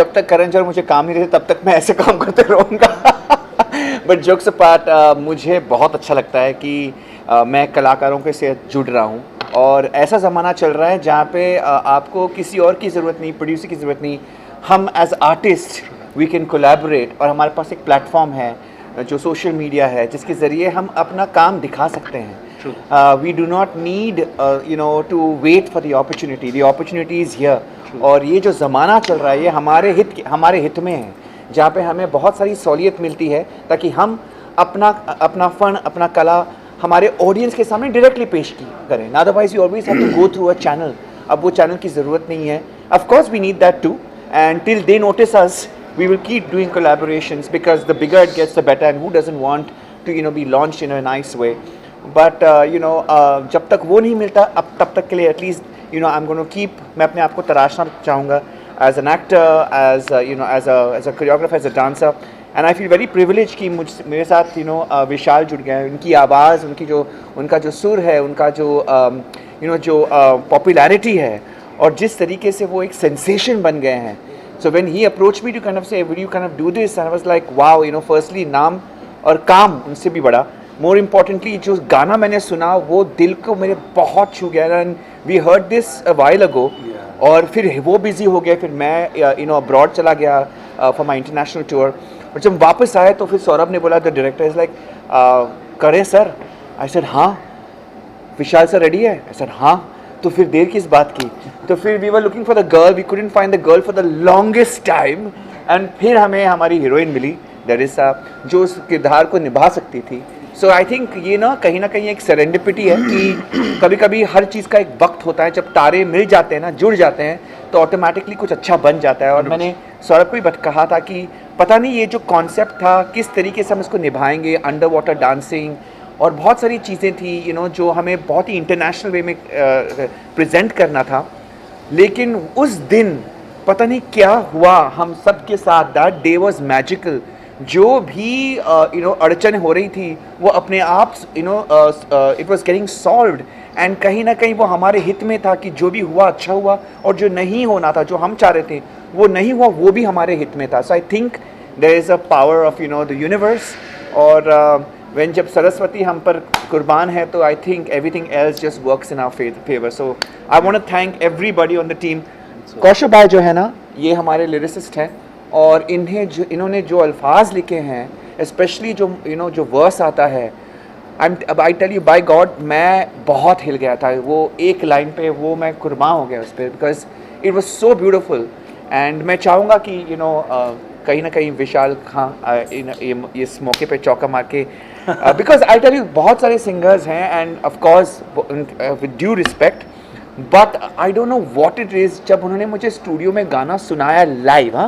जब तक करण जौहर मुझे काम नहीं देते तब तक मैं ऐसे काम करते रहूँगा। बट जोक्स अपार्ट, मुझे बहुत अच्छा लगता है कि मैं कलाकारों के साथ जुड़ रहा हूँ और ऐसा ज़माना चल रहा है जहाँ पे आपको किसी और की ज़रूरत नहीं, प्रोड्यूसर की ज़रूरत नहीं। हम as artist we can collaborate और हमारे पास एक प्लेटफॉर्म है जो सोशल मीडिया है जिसके ज़रिए हम अपना काम दिखा सकते हैं। We do not need to wait for the opportunity is here. और ये जो ज़माना चल रहा है ये हमारे हित में है, जहाँ पे हमें बहुत सारी सहूलियत मिलती है ताकि हम अपना फ़न, अपना कला हमारे ऑडियंस के सामने डायरेक्टली पेश करें। Otherwise you always have to go through a channel. अब वो चैनल की ज़रूरत नहीं है। Of course we need that too, and till they notice us we will keep doing collaborations because the bigger it gets the better, and who doesn't want to be launched in a nice way. But जब तक वो नहीं मिलता अब तब तक के लिए at least I'm going to keep, मैं अपने आप को तराशना चाहूँगा as an actor, as as a choreographer, as a dancer, and I feel very privileged कि मेरे साथ विशाल जुड़ गए हैं। उनकी आवाज़, उनका जो सुर है, उनका जो पॉपुलैरिटी है और जिस तरीके से वो एक सेंसेशन बन गए हैं। So when he approached me to kind of say, will you kind of do this? And I was like, wow, firstly नाम और काम उनसे भी बड़ा। More importantly, जो गाना मैंने सुना वो दिल को मेरे बहुत छू गया। And we heard this a while ago. और फिर वो बिजी हो गया, फिर मैं अब्रॉड चला गया for my international tour। और जब वापस आए तो फिर सौरभ ने बोला, the director is like, करें सर? I said हाँ। विशाल सर रेडी है? I said हाँ। तो फिर देर किस बात की? तो फिर we were looking for the girl, we couldn't find the girl for the longest time, and फिर हमें हमारी हीरोइन मिली डेरिसा जो उस किरदार को निभा सकती थी। सो आई थिंक ये कहीं ना कहीं एक सेरेंडिपिटी है कि कभी कभी हर चीज़ का एक वक्त होता है, जब तारे मिल जाते हैं ना, जुड़ जाते हैं तो ऑटोमेटिकली कुछ अच्छा बन जाता है। और मैंने सौरभ को भी कहा था कि पता नहीं ये जो कॉन्सेप्ट था किस तरीके से हम इसको निभाएंगे, अंडर वाटर डांसिंग और बहुत सारी चीज़ें थी जो हमें बहुत ही इंटरनेशनल वे में प्रेजेंट करना था। लेकिन उस दिन पता नहीं क्या हुआ हम सब के साथ, दैट डे वाज मैजिकल। जो भी अड़चन हो रही थी वो अपने आप it was getting solved, and कहीं ना कहीं वो हमारे हित में था कि जो भी हुआ अच्छा हुआ, और जो नहीं होना था, जो हम चाह रहे थे वो नहीं हुआ, वो भी हमारे हित में था। So I think there is a power of the universe. और when जब सरस्वती हम पर कुर्बान है तो I think everything else just works in our favour. So I want to thank everybody on the team. Kaushal भाई जो है ना, ये हमारे लिरिसिस्ट हैं और इन्होंने जो अल्फाज लिखे हैं, स्पेशली जो वर्स आता है, I tell you by God मैं बहुत हिल गया था। वो एक लाइन पे वो मैं कुर्बान हो गया उस पर, because it was so beautiful. And मैं चाहूँगा कि कहीं ना कहीं विशाल इस मौके पे चौका मार के, बिकॉज आई टेल यू बहुत सारे सिंगर्स हैं end of course with due respect, but I don't know what it is. जब उन्होंने मुझे स्टूडियो में गाना सुनाया लाइव,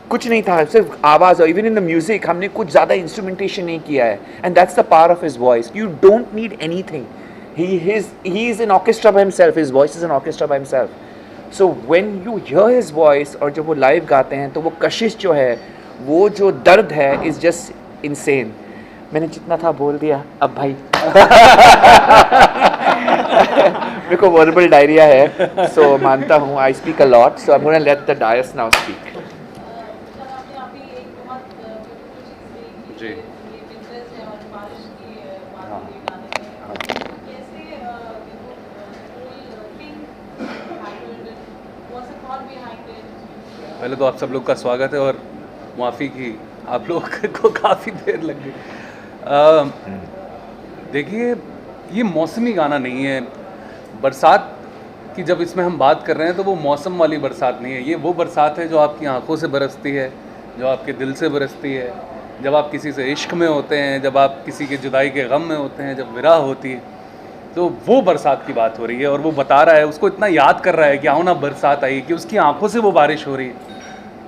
कुछ नहीं था, सिर्फ आवाज़, और इवन इन द म्यूजिक हमने कुछ ज़्यादा इंस्ट्रूमेंटेशन नहीं किया है, and that's the power of his voice. You don't need anything, he is an orchestra by himself, his voice is an orchestra by himself. So when you here his voice और जब वो live गाते हैं तो वो कशिश जो है, वो जो दर्द है, इज़ जस्ट इनसेन। मैंने जितना था बोल दिया अब भाई। मेरे को वर्बल डायरिया है, सो मानता हूँ I speak a lot, so I am gonna let the dais now speak. जी पहले तो आप सब लोग का स्वागत है और माफ़ी की आप लोग को काफ़ी देर लग गई। देखिए, ये मौसमी गाना नहीं है। बरसात की जब इसमें हम बात कर रहे हैं तो वो मौसम वाली बरसात नहीं है, ये वो बरसात है जो आपकी आंखों से बरसती है, जो आपके दिल से बरसती है, जब आप किसी से इश्क में होते हैं, जब आप किसी के जुदाई के गम में होते हैं, जब विरह होती है, तो वो बरसात की बात हो रही है। और वो बता रहा है, उसको इतना याद कर रहा है कि आओ ना बरसात आई, कि उसकी आंखों से वो बारिश हो रही है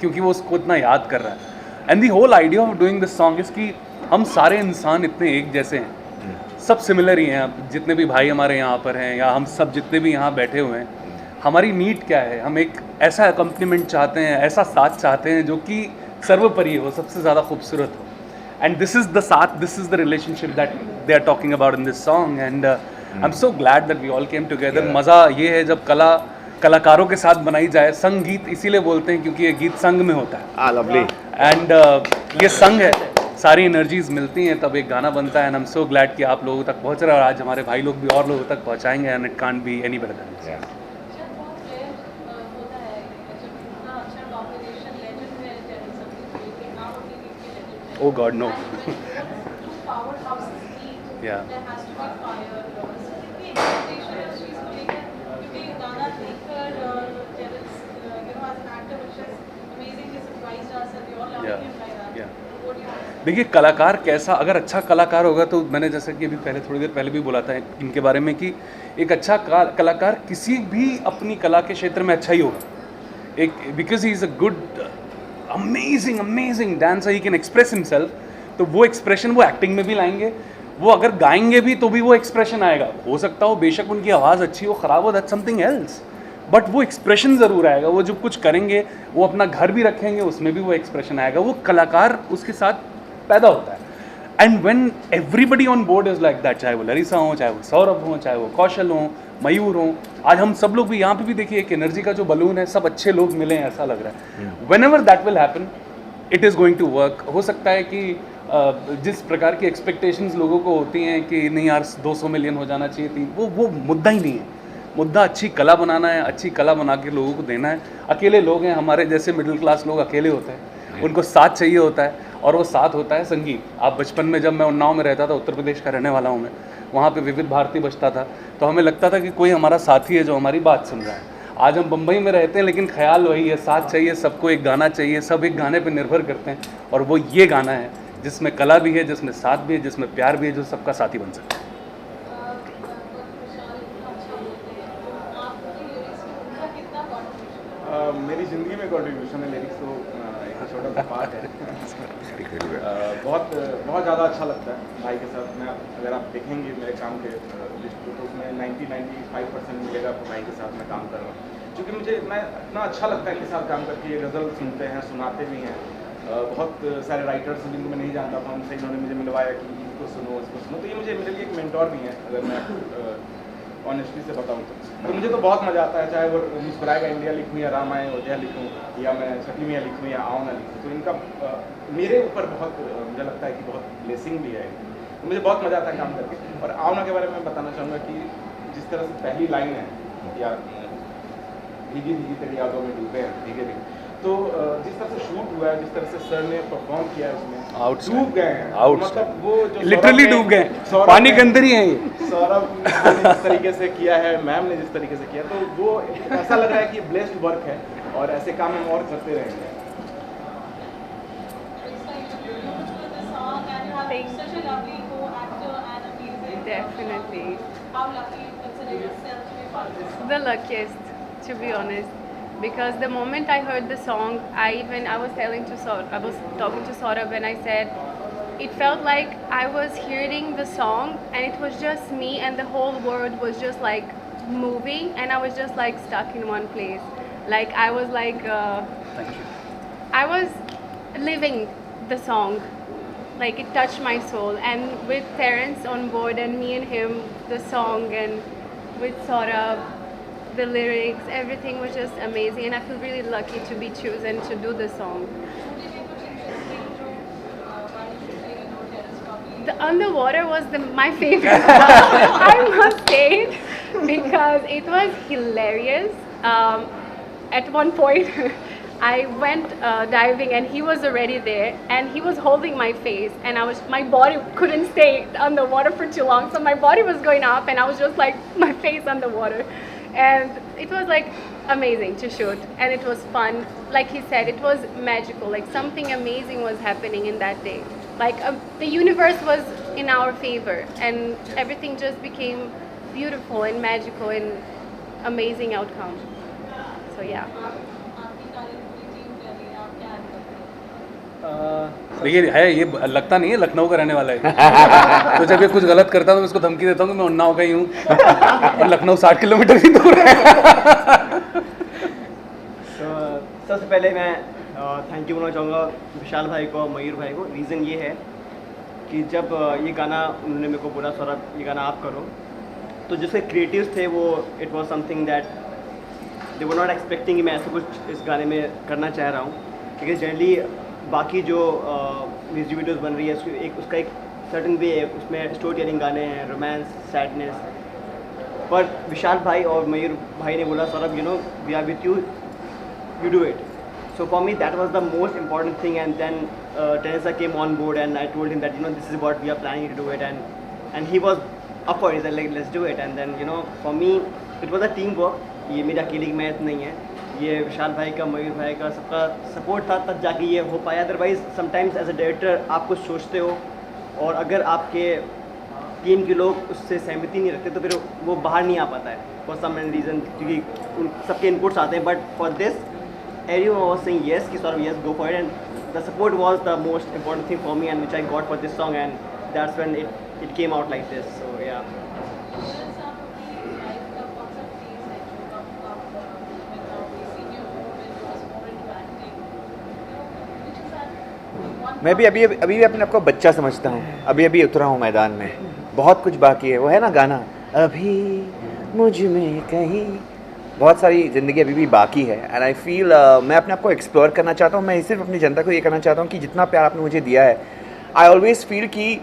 क्योंकि वो उसको इतना याद कर रहा है। And the whole idea of doing this song is कि हम सारे इंसान इतने एक जैसे हैं, सब सिमिलर ही हैं। जितने भी भाई हमारे यहाँ पर हैं या हम सब जितने भी यहाँ बैठे हुए हैं, हमारी नीड क्या है? हम एक ऐसा अकम्पनीमेंट चाहते हैं, ऐसा साथ चाहते हैं जो कि सर्वोपरि हो, सबसे ज़्यादा खूबसूरत हो। एंड दिस इज़ द साथ, this is the relationship that they are talking about in this song. And I am so glad that we all came together. मज़ा ये है जब कला कलाकारों के साथ बनाई जाए। संगीत इसीलिए बोलते हैं क्योंकि ये गीत संग में होता है लवली। एंड ये संग है, सारी एनर्जीज मिलती हैं तब एक गाना बनता है। And I am so glad कि आप लोगों तक पहुंच रहा है और आज हमारे भाई लोग भी और लोगों तक पहुंचाएंगे। And it can't be any better than this. Oh God, no. Yeah. देखिए कलाकार कैसा, अगर अच्छा कलाकार होगा तो मैंने जैसे कि अभी पहले थोड़ी देर पहले भी बोला था इनके बारे में कि एक अच्छा कलाकार किसी भी अपनी कला के क्षेत्र में अच्छा ही होगा। एक because he is a good amazing dancer, he can express himself. तो वो एक्सप्रेशन वो एक्टिंग में भी लाएंगे, वो अगर गाएंगे भी तो भी वो एक्सप्रेशन आएगा। हो सकता हो बेशक उनकी आवाज़ अच्छी हो, ख़राब हो, दैट्स समथिंग एल्स, बट वो एक्सप्रेशन ज़रूर आएगा। वो जो कुछ करेंगे, वो अपना घर भी रखेंगे, उसमें भी वो एक्सप्रेशन आएगा। वो कलाकार उसके साथ पैदा होता है। And when everybody on board is like that, चाहे वो लरिसा हो, चाहे वो सौरभ हो, चाहे वो कौशल हो, मयूर हो, आज हम सब लोग भी यहाँ पे भी देखिए एक एनर्जी का जो बलून है, सब अच्छे लोग मिले हैं ऐसा लग रहा है। Whenever that will happen it is going to work. हो सकता है कि जिस प्रकार की एक्सपेक्टेशंस लोगों को होती हैं कि नहीं यार 200 मिलियन हो जाना चाहिए थी, वो मुद्दा ही नहीं है। मुद्दा अच्छी कला बनाना है, अच्छी कला बना के लोगों को देना है। अकेले लोग हैं, हमारे जैसे मिडिल क्लास लोग अकेले होते हैं, उनको साथ चाहिए होता है और वो साथ होता है संगीत। आप बचपन में, जब मैं उन्नाव में रहता था, उत्तर प्रदेश का रहने वाला हूँ मैं, वहाँ पे विविध भारती बजता था तो हमें लगता था कि कोई हमारा साथी है जो हमारी बात सुन रहा है। आज हम बम्बई में रहते हैं लेकिन ख्याल वही है, साथ चाहिए, सबको एक गाना चाहिए, सब एक गाने पे निर्भर करते हैं और वो ये गाना है जिसमें कला भी है, जिसमें साथ भी है, जिसमें प्यार भी है, जो सबका साथी बन सकता है। मेरी ज़िंदगी में कंट्रीब्यूशन है लिरिक्स तो एक छोटा सा पार्ट है। बहुत ज़्यादा अच्छा लगता है भाई के साथ। मैं अगर आप देखेंगे मेरे काम के लिस्ट को तो उसमें 90-95% मिलेगा भाई के साथ मैं काम कर रहा हूँ, क्योंकि मुझे इतना अच्छा लगता है इनके साथ काम करके। ये गज़ल सुनते हैं, सुनाते भी हैं। बहुत सारे राइटर्स जिनको मैं नहीं जानता था उनसे इन्होंने मुझे मिलवाया कि इसको सुनो, इसको सुनो। तो ये मुझे मेरे लिए एक मेंटोर भी है, अगर मैं ऑनेस्टली से बताऊँ तो मुझे तो बहुत मज़ा आता है, चाहे वो मुस्कुराएगा इंडिया लिखूँ या राम आए अयोध्या लिखूँ या मैं छठी मियाँ लिखूँ या आओ ना लिखूँ। तो इनका मेरे ऊपर बहुत मुझे लगता है कि बहुत ब्लेसिंग भी है। तो मुझे बहुत मज़ा आता है काम करके। और आओ ना के बारे में बताना चाहूँगा कि जिस तरह से पहली लाइन है या भीगी भीगी तेरी यादों में डूबे हैं, भीगे भीगे, तो जिस तरह से शूट हुआ है, जिस तरह से सर ने परफॉर्म किया है उसमें, डूब गए हैं। मतलब वो जो लिटरली डूब गए, पानी के अंदर ही हैं ये। सौरभ ने जिस तरीके से किया है, मैम ने जिस तरीके से किया, तो वो ऐसा लग रहा है कि ब्लेस्ड वर्क है और ऐसे काम हम और करते रहेंगे। Definitely. How lucky you consider yourself to be part of this song? The luckiest, to be honest, because the moment I heard the song, I was talking to Saurabh and I said it felt like I was hearing the song and it was just me and the whole world was just like moving and I was just like stuck in one place. Like I was like Thank you. I was living the song. Like it touched my soul, and with Terence on board and me and him, the song, and with Saurabh, the lyrics, everything was just amazing, and I feel really lucky to be chosen to do the song. The underwater was my favorite part, I must say, because it was hilarious. At one point, I went diving and he was already there and he was holding my face and my body couldn't stay underwater for too long, so my body was going up and I was just like my face underwater, and it was like amazing to shoot and it was fun. Like he said, it was magical, like something amazing was happening in that day. Like the universe was in our favor and everything just became beautiful and magical and amazing outcome. So yeah. देखिए है, ये लगता नहीं है लखनऊ का रहने वाला है। तो जब ये कुछ गलत करता है तो मैं इसको धमकी देता हूँ कि मैं उन्नाव का ही हूँ और लखनऊ 60 किलोमीटर ही दूर है। सबसे पहले मैं थैंक यू बोलना चाहूँगा विशाल भाई को, मयूर भाई को। रीज़न ये है कि जब ये गाना उन्होंने मेरे को बोला सौरभ ये गाना आप करो, तो जिसके क्रिएटिव्स थे वो it was something that they were not expecting कि मैं ऐसा कुछ इस गाने में करना चाह रहा हूँ, क्योंकि जनरली बाकी जो म्यूजिक वीडियोस बन रही है उसका एक सर्टन वे है, उसमें स्टोरी टेलिंग गाने हैं, रोमांस, सैडनेस। पर विशाल भाई और मयूर भाई ने बोला Saurabh you know we are with you, you do it. So for me that was the most important thing, and then Teresa came on board and I told him that you know this is what we are planning to do it, and he was up for it. He said like let's do it, and then you know for me it was a team work. ये मेरा अकेले की मेहनत नहीं है, ये विशाल भाई का, मयूर भाई का, सबका सपोर्ट था तब जाके ये हो पाया। Otherwise sometimes as a director आप कुछ सोचते हो और अगर आपके टीम के लोग उससे सहमति नहीं रखते तो फिर वो बाहर नहीं आ पाता है फॉर सम रीज़न, क्योंकि उन सबके इनपुट्स आते हैं। But for this everyone was saying yes, ki sort of yes, go for it, and the support was the most important thing for me, and which I got for this song, and that's when it came out like this. So yeah. मैं भी अभी भी अपने आप को बच्चा समझता हूँ, अभी अभी उतरा हूँ मैदान में, बहुत कुछ बाकी है। वो है ना गाना, अभी मुझ में कहीं, बहुत सारी ज़िंदगी अभी भी बाकी है। एंड आई फील मैं अपने आप को एक्सप्लोर करना चाहता हूँ। मैं सिर्फ अपनी जनता को ये करना चाहता हूँ कि जितना प्यार आपने मुझे दिया है, आई ऑलवेज़ फील कि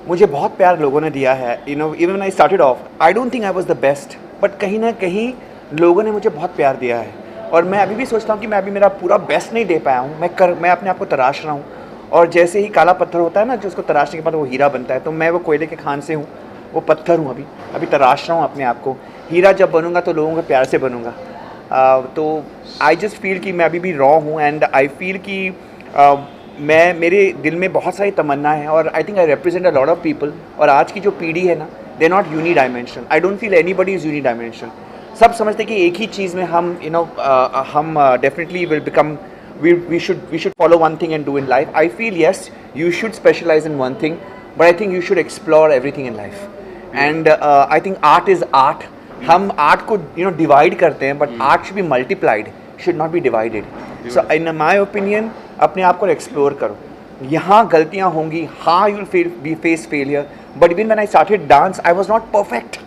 मुझे बहुत प्यार लोगों ने दिया है। You no even I started off, I don't think I was the best, but कहीं ना कहीं लोगों ने मुझे बहुत प्यार दिया है। और मैं अभी भी सोचता हूँ कि मैं अभी मेरा पूरा बेस्ट नहीं दे पाया हूँ। मैं अपने आप को तराश रहा हूँ, और जैसे ही काला पत्थर होता है ना, जो उसको तराशने के बाद वो हीरा बनता है, तो मैं वो कोयले के खान से हूँ, वो पत्थर हूँ। अभी तराश रहा हूँ अपने आप को। हीरा जब बनूंगा तो लोगों के प्यार से बनूंगा। तो आई जस्ट फील कि मैं अभी भी रॉ हूँ, एंड आई फील कि मेरे दिल में बहुत सारी तमन्ना है, और I think I represent a lot of people. और आज की जो पीढ़ी है ना, they not unidimensional. I don't feel anybody is unidimensional. सब समझते हैं कि एक ही चीज़ में हम हम definitely will become, we should follow one thing and do in life. I feel yes, you should specialize in one thing, but I think you should explore everything in life. And I think art is art. हम art को divide करते हैं, but art should be multiplied, should not B divided. So in my opinion अपने आप को explore करो। यहाँ गलतियाँ होंगी, हाँ you will face failure, but even when I started dance I was not perfect.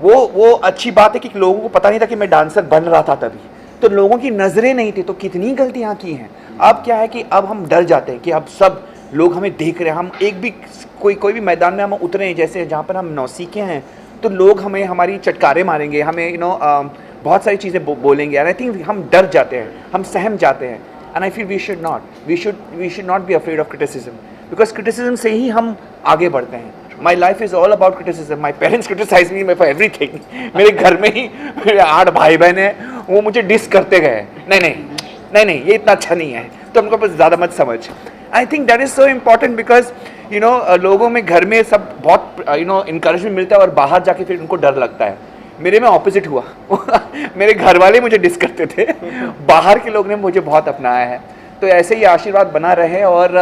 वो अच्छी बात है कि लोगों को पता नहीं था कि मैं डांसर बन रहा था तभी, तो लोगों की नज़रें नहीं थी, तो कितनी गलतियाँ की हैं। अब क्या है कि अब हम डर जाते हैं कि अब सब लोग हमें देख रहे हैं। हम एक भी कोई भी मैदान में हम उतरे हैं, जैसे जहाँ पर हम नौसीखे हैं, तो लोग हमें हमारी चटकारे मारेंगे, हमें बहुत सारी चीज़ें बोलेंगे, एंड आई थिंक हम डर जाते हैं, हम सहम जाते हैं। And I feel we should not be afraid of criticism, because criticism से ही हम आगे बढ़ते हैं। My life is all about criticism. My parents criticise me for everything. मेरे घर में ही मेरे 8 भाई बहन हैं, वो मुझे डिस करते गए, नहीं ये इतना अच्छा नहीं है, तो हमको बस ज़्यादा मत समझ। I think that is so important, because लोगों में घर में सब बहुत इनकरेजमेंट मिलता है, और बाहर जाके फिर उनको डर लगता है। मेरे में ऑपोजिट हुआ मेरे घर वाले मुझे डिस करते थे, बाहर के लोग ने मुझे बहुत अपनाया है। तो ऐसे ही आशीर्वाद बना रहे, और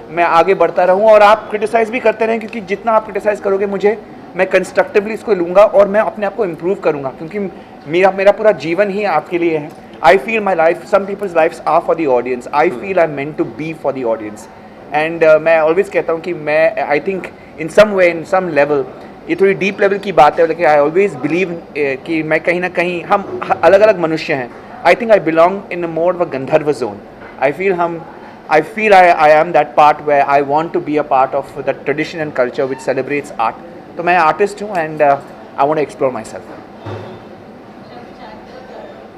मैं आगे बढ़ता रहूँ, और आप क्रिटिसाइज़ भी करते रहें, क्योंकि जितना आप क्रिटिसाइज़ करोगे मुझे, मैं कंस्ट्रक्टिवली इसको लूँगा और मैं अपने आप को इम्प्रूव करूँगा, क्योंकि मेरा पूरा जीवन ही आपके लिए है। I feel my life, some people's lifes are for the audience, I feel I am meant to be for the audience. And मैं ऑलवेज कहता हूँ कि मैं I think in some way, in some level, ये थोड़ी deep level की बात है, लेकिन आई ऑलवेज बिलीव कि मैं कहीं ना कहीं, हम अलग अलग मनुष्य हैं। आई think I belong in more of a Gandharva zone. I feel I am that part where I want to be a part of the tradition and culture which celebrates art. तो मैं आर्टिस्ट हूँ, and I want to explore myself.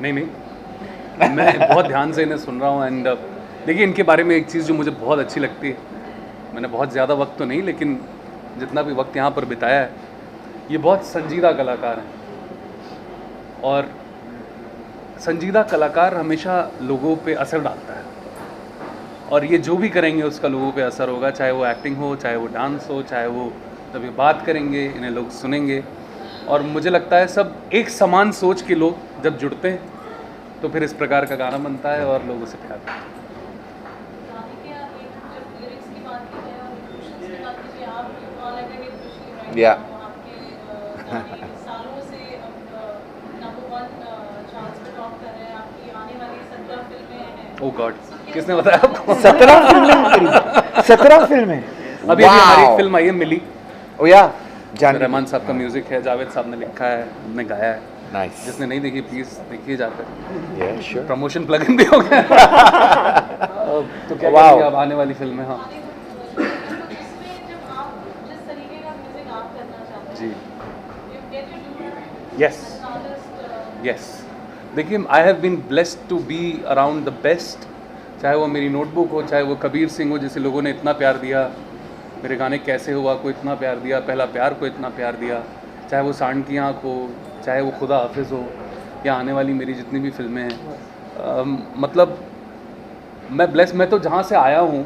नहीं मैं बहुत ध्यान से इन्हें सुन रहा हूँ। एंड देखिए, इनके बारे में एक चीज़ जो मुझे बहुत अच्छी लगती है, मैंने बहुत ज़्यादा वक्त तो नहीं, लेकिन जितना भी वक्त यहाँ पर बिताया है, ये बहुत संजीदा कलाकार हैं, और संजीदा कलाकार हमेशा लोगों पे असर डालता है, और ये जो भी करेंगे उसका लोगों पे असर होगा, चाहे वो एक्टिंग हो, चाहे वो डांस हो, चाहे वो तभी बात करेंगे, इन्हें लोग सुनेंगे। और मुझे लगता है सब एक समान सोच के लोग जब जुड़ते हैं तो फिर इस प्रकार का गाना बनता है और लोग उसे प्यार करते हैं। Yeah. ओह गॉड, किसने बताया आपको? 17 फिल्में 17 फिल्में अभी हमारी एक फिल्म आई है मिली, ओ या जान रहमान साहब का म्यूजिक है, जावेद साहब ने लिखा है, हमने गाया है। Nice. जिसने नहीं देखी प्लीज देखिए जाकर। Yeah, sure. Promotion plug in भी हो गया। तो क्या Wow. करेंगे अब आने वाली फिल्म में? हाँ इसमें जब आप जिस तरीके का म्यूजिक आप करना चाहते जी, हैं, you get to do yes as an artist, yes. देखिए I have been blessed to be around the best, चाहे वो मेरी नोटबुक हो, चाहे वो कबीर सिंह हो, जिसे लोगों ने इतना प्यार दिया, मेरे गाने कैसे हुआ को इतना प्यार दिया, पहला प्यार को इतना प्यार दिया, चाहे वो सांड की आँख हो, चाहे वो खुदा हाफिज़ हो, या आने वाली मेरी जितनी भी फिल्में हैं। मतलब मैं मैं तो जहाँ से आया हूँ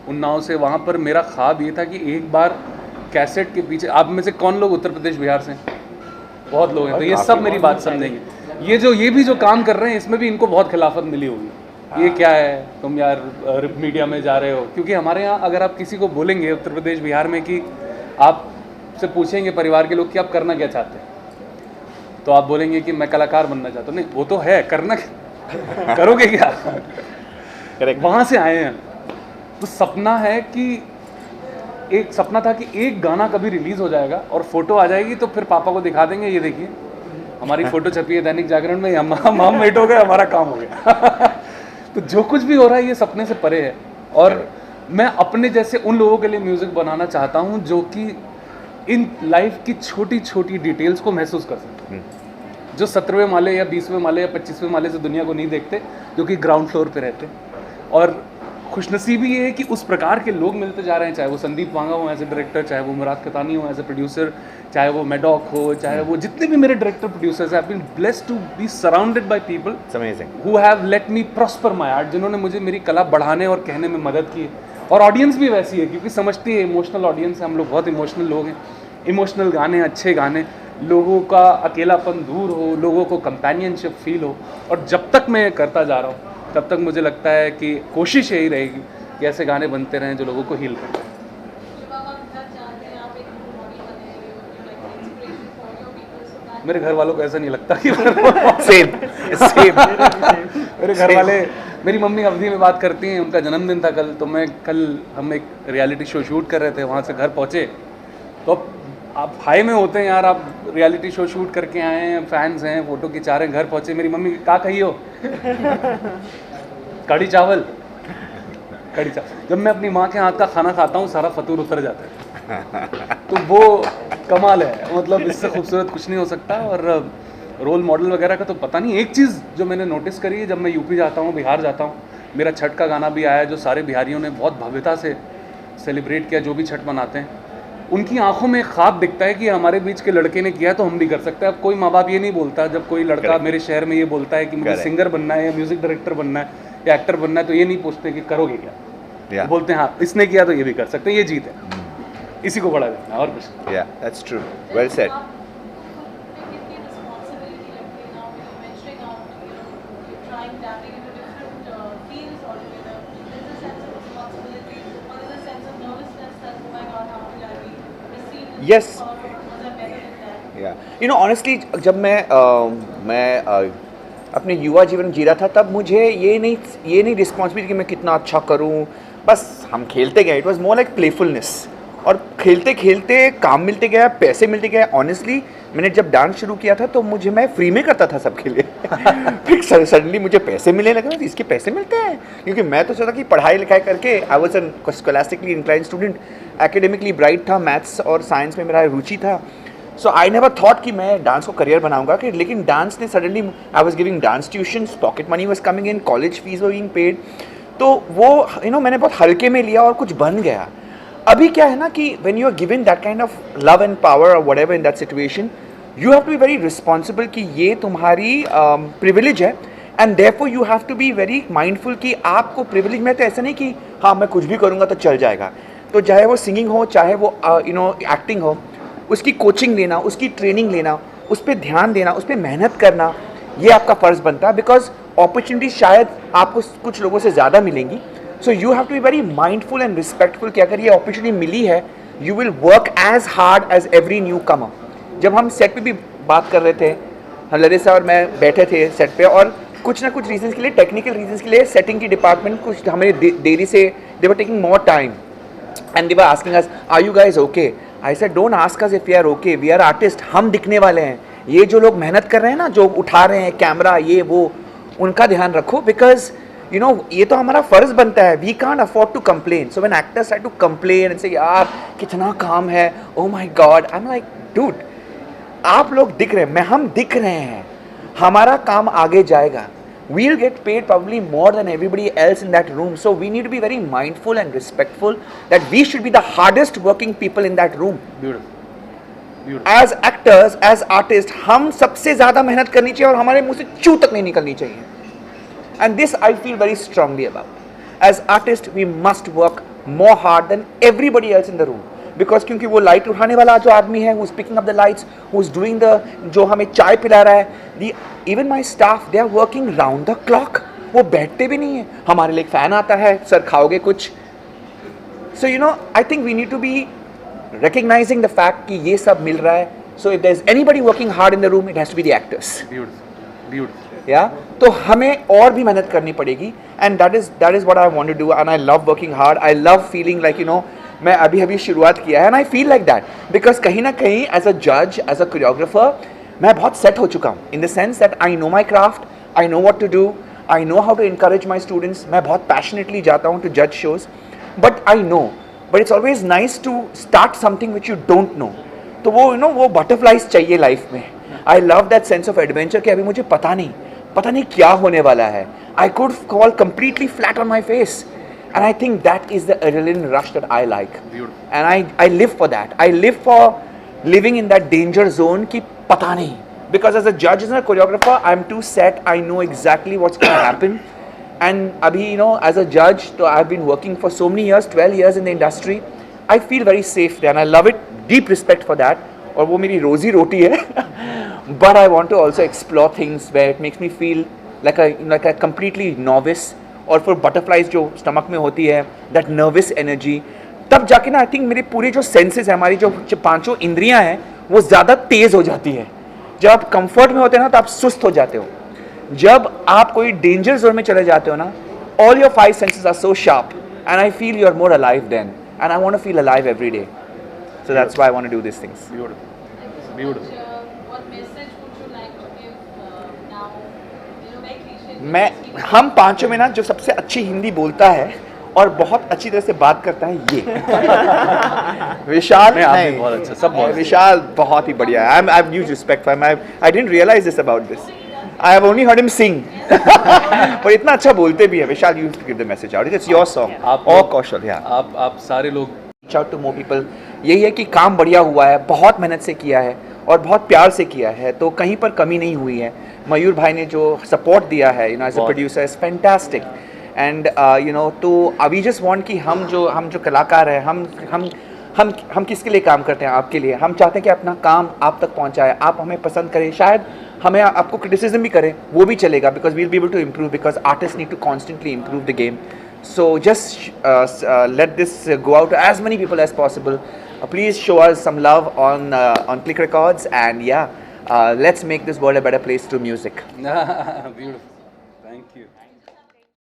उन्नाव से, वहाँ पर मेरा ख्वाब ये था कि एक बार कैसेट के पीछे, आप में से कौन लोग उत्तर प्रदेश बिहार से हैं? बहुत लोग हैं, तो ये सब मेरी बात समझेंगे। ये भी जो काम कर रहे हैं इसमें भी इनको बहुत खिलाफत मिली होगी, ये क्या है तुम यार मीडिया में जा रहे हो, क्योंकि हमारे यहाँ अगर आप किसी को बोलेंगे उत्तर प्रदेश बिहार में कि आप से पूछेंगे परिवार के लोग कि आप करना क्या चाहते हैं, तो आप बोलेंगे कि मैं कलाकार बनना चाहता हूँ। नहीं, वो तो है, करना करोगे क्या? Correct. वहाँ से आए हैं, तो सपना है कि एक सपना था कि एक गाना कभी रिलीज़ हो जाएगा और फोटो आ जाएगी, तो फिर पापा को दिखा देंगे, ये देखिए हमारी फोटो छपी है दैनिक जागरण में, हम मेट हो गए, हमारा काम हो गया। तो जो कुछ भी हो रहा है ये सपने से परे है, और मैं अपने जैसे उन लोगों के लिए म्यूज़िक बनाना चाहता हूँ जो कि इन लाइफ की छोटी छोटी डिटेल्स को महसूस कर सकते, जो 17वें माले या 20वें माले या 25वें माले से दुनिया को नहीं देखते, जो कि ग्राउंड फ्लोर पे रहते। और खुशनसीबी ये है कि उस प्रकार के लोग मिलते जा रहे हैं, चाहे वो संदीप वांगा हो एज ए डायरेक्टर, चाहे वो मुराद कतानी हो एज ए प्रोड्यूसर, चाहे वो मैडॉक हो, चाहे वो जितने भी मेरे डायरेक्टर प्रोड्यूसर्स हैं, I been blessed to be surrounded by people who have let me prosper my art, जिन्होंने मुझे मेरी कला बढ़ाने और कहने में मदद की है। और ऑडियंस भी वैसी है, क्योंकि समझती है, इमोशनल ऑडियंस है, हम लोग बहुत इमोशनल लोग हैं। इमोशनल गाने, अच्छे गाने, लोगों का अकेलापन दूर हो, लोगों को कंपेनियनशिप फील हो, और जब तक मैं करता जा रहा हूँ तब तक मुझे लगता है कि कोशिश यही रहेगी कि ऐसे गाने बनते रहें जो लोगों को हील करें। जब आप घर जाते हैं, आप एक मॉडल बने, inspiration for your people, so that मेरे घर वालों को ऐसा नहीं लगता कि सेम मेरे घर वाले, मेरी मम्मी अवधि में बात करती हैं, उनका जन्मदिन था कल, तो हम एक रियलिटी शो शूट कर रहे थे, वहाँ से घर पहुँचे तो आप हाई में होते हैं यार, आप रियलिटी शो शूट करके आए हैं, फैंस हैं, फोटो खिंचा रहे हैं, घर पहुँचे मेरी मम्मी क्या कही हो? कढ़ी चावल। जब मैं अपनी माँ के हाथ का खाना खाता हूँ सारा फतूर उतर जाता है, तो वो कमाल है, मतलब इससे खूबसूरत कुछ नहीं हो सकता। और रोल मॉडल वगैरह का तो पता नहीं। एक चीज़ जो मैंने नोटिस करी है, जब मैं यूपी जाता हूँ, बिहार जाता हूँ, मेरा छठ का गाना भी आया जो सारे बिहारियों ने बहुत भव्यता से सेलिब्रेट किया, जो भी छठ मनाते हैं, उनकी आंखों में ख्वाब दिखता है कि हमारे बीच के लड़के ने किया तो हम भी कर सकते हैं। अब कोई माँ बाप ये नहीं बोलता, जब कोई लड़का मेरे शहर में ये बोलता है कि मुझे सिंगर बनना है या म्यूजिक डायरेक्टर बनना है या एक्टर बनना है, तो ये नहीं पूछते कि करोगे क्या, बोलते हैं हाँ इसने किया तो ये भी कर सकते हैं, ये जीत है, इसी को बड़ा देखना और कुछ। Yeah, that's true. Well said. आप खुद पे कितनी रिस्पॉन्सिबिलिटी लगती है now when you're venturing out, you're trying dabbling into different fields altogether. There's a sense of responsibility, or there's a sense of nervousness that oh my god, how will I be received in Yes. this, or was I better than that? Yeah. You know, honestly, जब मैं अपने युवा जीवन जी रहा था, तब मुझे ये नहीं रिस्पॉन्सिबिलिटी कि मैं कितना अच्छा करूं, बस हम खेलते गए। It was more like playfulness, और खेलते खेलते काम मिलते गया, पैसे मिलते गए। ऑनेस्टली मैंने जब डांस शुरू किया था तो मैं फ्री में करता था सबके लिए फिर सडनली मुझे पैसे मिलने लगे, इसके पैसे मिलते हैं, क्योंकि मैं तो सोचा कि पढ़ाई लिखाई करके, I was an scholastically inclined student, academically bright था, मैथ्स और साइंस में मेरा रुचि था। सो आई नेवर थॉट कि मैं डांस को करियर बनाऊंगा, कि लेकिन डांस ने suddenly, I was giving dance tuitions, pocket money was coming in, college fees were being paid, तो वो मैंने बहुत हल्के में लिया और कुछ बन गया। अभी क्या है ना कि when you are given that kind of love and power और whatever in that situation, you have to be very responsible कि ये तुम्हारी प्रिविलेज है, and therefore you have to be very mindful कि आपको प्रिविलेज में तो ऐसा नहीं कि हाँ मैं कुछ भी करूँगा तो चल जाएगा। तो चाहे वो सिंगिंग हो, चाहे वो एक्टिंग हो, उसकी कोचिंग लेना, उसकी ट्रेनिंग लेना, उस पर ध्यान देना, उस पर मेहनत करना, ये आपका फ़र्ज़ बनता है, बिकॉज अपॉर्चुनिटी शायद आपको कुछ लोगों से ज़्यादा मिलेंगी। So you have to be very mindful and respectful कि अगर ये अपॉर्चुनिटी मिली है, you will work as hard as every newcomer. जब हम सेट पे भी बात कर रहे थे, ललिसा और मैं बैठे थे सेट पे, और कुछ ना कुछ रीजंस के लिए, टेक्निकल रीजंस के लिए, सेटिंग की डिपार्टमेंट कुछ हमें देरी से, they were taking more time and they were asking us, are you guys okay? I said don't ask us if we are okay, we are artist, हम दिखने वाले हैं, ये जो लोग मेहनत कर रहे हैं ना, जो उठा रहे हैं कैमरा ये वो, उनका ध्यान रखो, बिकॉज यू नो ये तो हमारा फर्ज बनता है. We can't afford to complain. So when actors try to complain and say यार कितना काम है, oh my God, I am like dude, आप लोग दिख रहे हैं, हम दिख रहे हैं, हमारा काम आगे जाएगा. We'll get paid probably more than everybody else in that room. So we need to be very mindful and respectful that we should be the hardest working people in that room. Beautiful. As actors, as artists, हम सबसे ज़्यादा मेहनत करनी चाहिए और हमारे मुंह से चू तक नहीं निकलनी चाहिए. And this I feel very strongly about. As artists, we must work more hard than everybody else in the room. Because क्योंकि वो लाइट उठाने वाला जो आदमी है, who's picking up the lights, who's doing the, जो हमें चाय पिला रहा है, even my staff, they are working round the clock. वो बैठते भी नहीं है. हमारे लिए एक फैन आता है, सर खाओगे कुछ. So you know, I think we need to be recognizing the fact कि ये सब मिल रहा है. So if there's anybody working hard in the room, it has to be the actors. Beautiful. Yeah? तो हमें और भी मेहनत करनी पड़ेगी. And that is what I want to do. And I love working hard. I love feeling like, you know, मैं अभी शुरुआत किया है. And I feel like that. Because कहीं ना कहीं as a judge, as a choreographer, मैं बहुत सेट हो चुका हूँ. In the sense that I know my craft, I know what to do, I know how to encourage my students. मैं बहुत passionately जाता हूँ to judge shows. But I know. But it's always nice to start something which you don't know. तो वो you know वो butterflies चाहिए life में. I love that sense of adventure कि अभी मुझे पता नहीं क्या होने वाला है. I could fall completely flat on my face. And I think that is the adrenaline rush that I like. Beautiful. And I live for that. I live for living in that danger zone कि पता नहीं. Because as a judge, as a choreographer, I'm too set. I know exactly what's going to happen. And abhi, you know, as a judge, so I've been working for so many years, 12 years in the industry. I feel very safe there and I love it. Deep respect for that. और वो मेरी रोजी रोटी है. But I want to also explore things where it makes me feel like a completely novice. और फिर butterflies जो stomach में होती है, दैट नर्वस एनर्जी, तब जाके ना आई थिंक मेरे पूरे जो सेंसेस है, हमारी जो पांचों इंद्रियां हैं, वो ज़्यादा तेज़ हो जाती है. जब आप कंफर्ट में होते हैं ना तो आप सुस्त हो जाते हो. जब आप कोई डेंजर जोन में चले जाते हो ना, all your 5 senses are so sharp and I feel you are more alive then and I want to feel alive every day. So that's why I want to do this things. Beautiful. What message would you like to give now? You know, very cliche. मैं हम पांचों में ना जो सबसे अच्छी हिंदी बोलता है और बहुत अच्छी तरह से बात करता है ये विशाल. नहीं, आप भी बहुत अच्छा, सब बहुत विशाल बहुत ही बढ़िया है. I have huge respect for him. I didn't realise this about this. I have only heard him sing. पर इतना अच्छा बोलते भी है. Vishal, you give the message out. It's your song. और कौशल, या आप सारे लोग reach out to more people. यही है कि काम बढ़िया हुआ है, बहुत मेहनत से किया है और बहुत प्यार से किया है, तो कहीं पर कमी नहीं हुई है. मयूर भाई ने जो सपोर्ट दिया है, you know, as a producer, is fantastic. And you know, तो वी जस्ट वांट कि हम जो कलाकार हैं, हम किसके लिए काम करते हैं? आपके लिए. हम चाहते हैं कि अपना काम आप तक पहुंचाए, आप हमें पसंद करें. शायद हमें आपको क्रिटिसिज्म भी करें, वो भी चलेगा, because we will be able to improve, because artist need to constantly improve the game. So just let this go out to as many people as possible. Please show us some love on Click Records, and yeah, let's make this world a better place through music. Beautiful. Thank you.